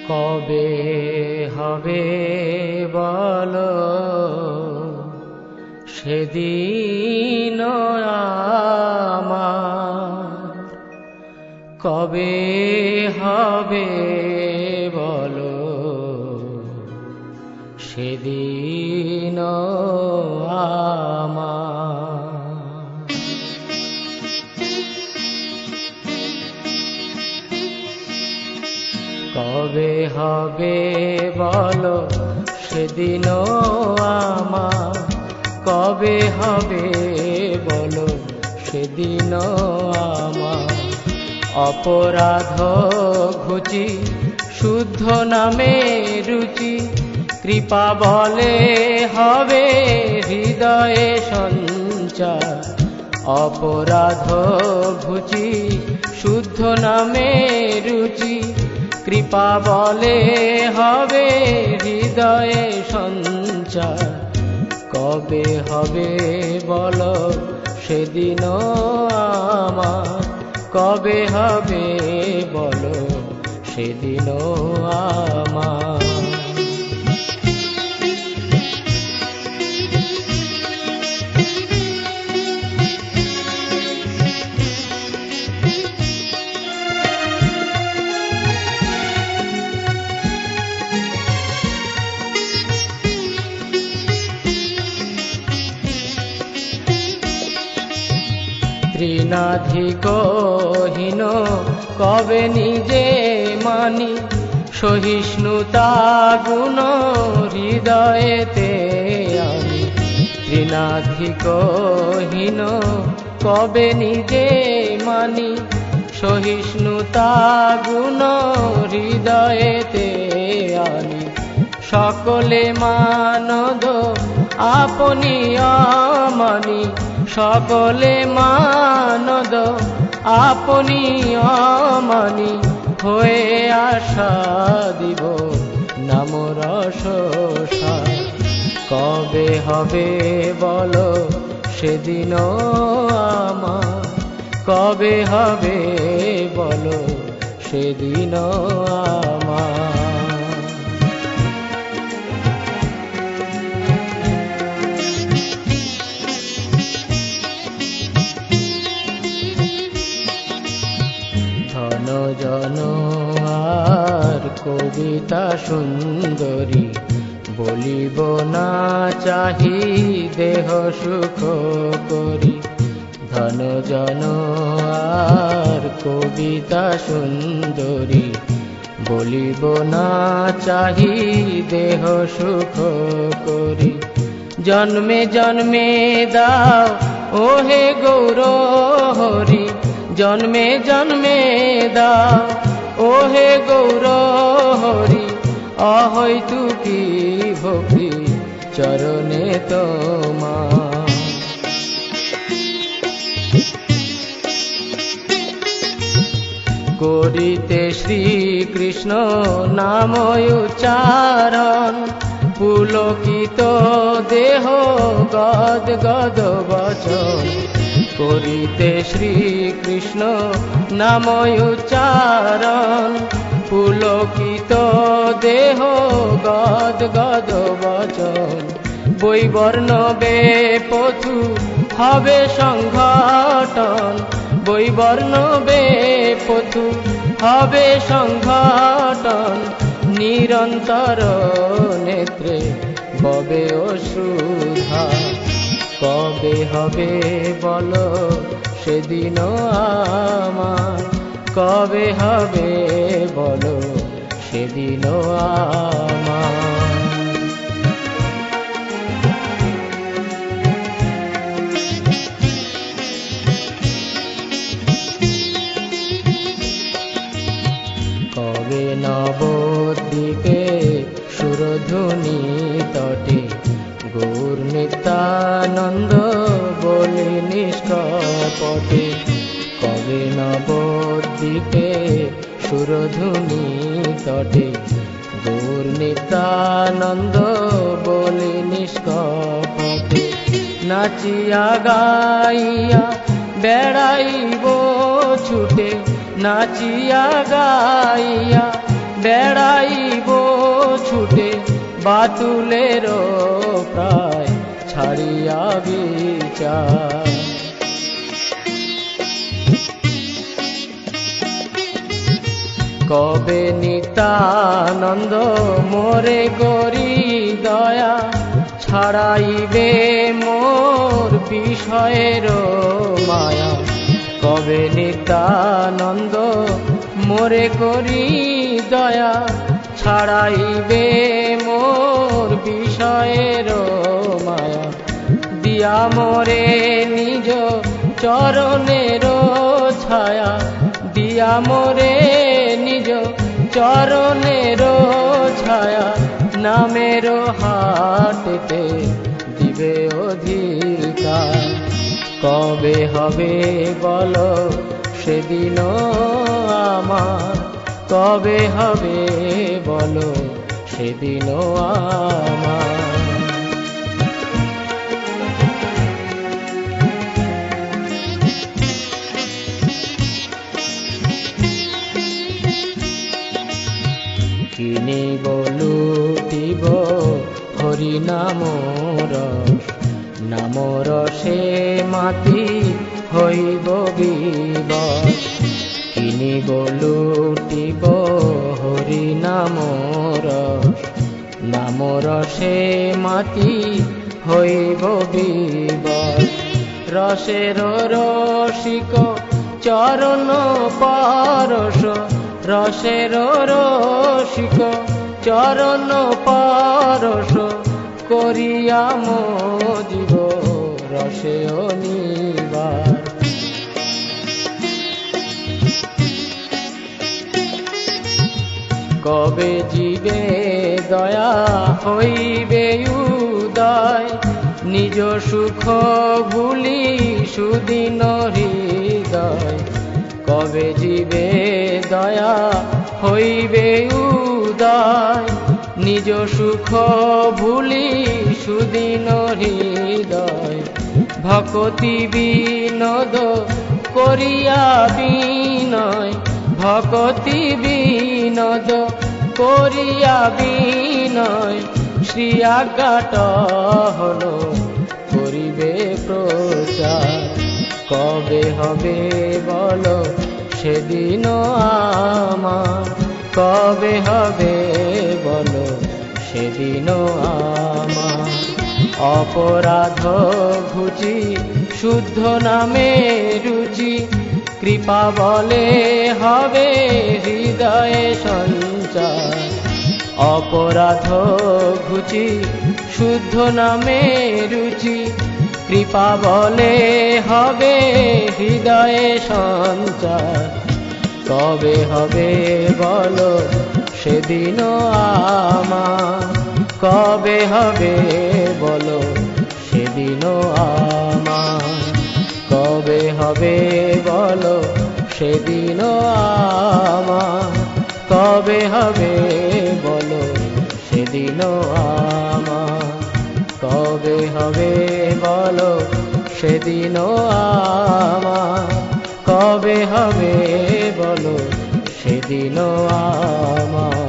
কবে হবে বলো সেদিন আমার, কবে হবে বলো সেদিন আমার। কবে হবে বলো সেদিন আমার, কবে হবে বলো সেদিন আমার। অপরাধ ঘুচি শুদ্ধ নামে রুচি, কৃপা বলে হবে হৃদয়ে সঞ্চার। অপরাধ ঘুচি শুদ্ধ নামে রুচি, কৃপা বলে হবে হৃদয়ে সঞ্চার। কবে হবে বলো সেদিন আমার, কবে হবে বলো সেদিন আমার। তৃণাধিকহীন কবে নিজে মানি, সহিষ্ণুতা গুণ হৃদয়েতে আনি। তৃণাধিকহীন কবে নিজে মানি, সহিষ্ণুতা গুণ হৃদয়েতে আনি। সকলে মানদ আপনি অমানি, সকলে মানদ আপনি অমানি। হয়ে আশা দিব নাম রসসা, কবে হবে বলো সেদিন আমার, কবে হবে বলো সেদিন আমার। ধন জন আর কবিতা সুন্দরী, বলিব না চাহি দেহ সুখ করি। ধন জন আর কবিতা সুন্দরী, বলিব না চাহি দেহ সুখ করি। জন্মে জন্মে দাও ওহে গৌর হরি, জন্মে জন্মে দাও ওহে গৌর হরি। অহৈতুকী ভক্তি চরণে তোমার। করিতে শ্রীকৃষ্ণ নাম উচ্চারণ, পুলকিত দেহ গদ গদ বচন। করিতে শ্রীকৃষ্ণ নাম উচ্চারণ, পুলকিত দেহ গদ গদ বচন। বৈবর্ণবে পথু হবে সংঘটন, বৈবর্ণবে পথু হবে সংঘটন। নিরন্তর নেত্রে ববে অশ্রুধা, কবে হবে বলো সেদিন আমার, কবে হবে বলো সেদিন আমার। কবে নবদ্বীপে সুরধুনী তটে, গৌর নিত্যানন্দ বলি নিষ্কপটে। কবে নবদ্বীপে সুরধুনী তটে, গৌর নিত্যানন্দ বলি নিষ্কপটে। নাচিয়া গাইয়া বেড়াইব ছুটে, নাচিয়া গাইয়া বেড়াইব ছুটে বাতুলের প্রায় ছাড়িয়া বিচার। কবে নিত্যানন্দ মোরে গরি দয়া ছাড়াইবে মোর বিষয়ের মায়া। কবে নিত্যানন্দ মোরে করি দয়া ছাড়াইবে মোর বিষয়ের মায়া। দিয়া মোরে নিজ চরণের ছায়া, দিয়া মোরে নিজ চরণের ছায়া। নামের হাটেতে দিবে অধিকার। কবে হবে বলো সেদিন আমার, কবে হবে বলো সেদিন আমার। কিনিব লুটিব হরি নামর, নামর সে মাতি হইব বিবশ। কিনিব লুটিব হরি নামর, নামর সে মাতি হইব বিবশ। রসের রসিক চরণ পরশ, রসের রসিক চরণ পরশ। করিয়া মজিব রসে অনিবার। কবে জীবে দয়া হইবে উদয়, নিজ সুখ ভুলি সুদিন হৃদয়। কবে জীবে দয়া হইবে উদয়, নিজ সুখ ভুলি সুদিন হৃদয়। ভকতি বিনোদ করিয়া বিনয়, ভকতি বিনোদ করিয়া বিনয়। শ্রী আজ্ঞাট হল করিবে প্রচার। কবে হবে বলো সেদিন আমার, কবে হবে বলো সেদিন আমার। অপরাধ ঘুচি শুদ্ধ নামে রুচি, কৃপা বলে হবে হৃদয়ে সঞ্চার। অপরাধ ঘুচি শুদ্ধ নামে রুচি, কৃপা বলে হবে হৃদয়ে সঞ্চার। কবে হবে বলো সেদিন আমার, কবে হবে বলো সেদিন আমার। কবে হবে বলো সেদিন আমার, কবে হবে বলো সেদিন আমার। কবে হবে বলো সেদিন আমার, কবে হবে বলো সেদিন আমার।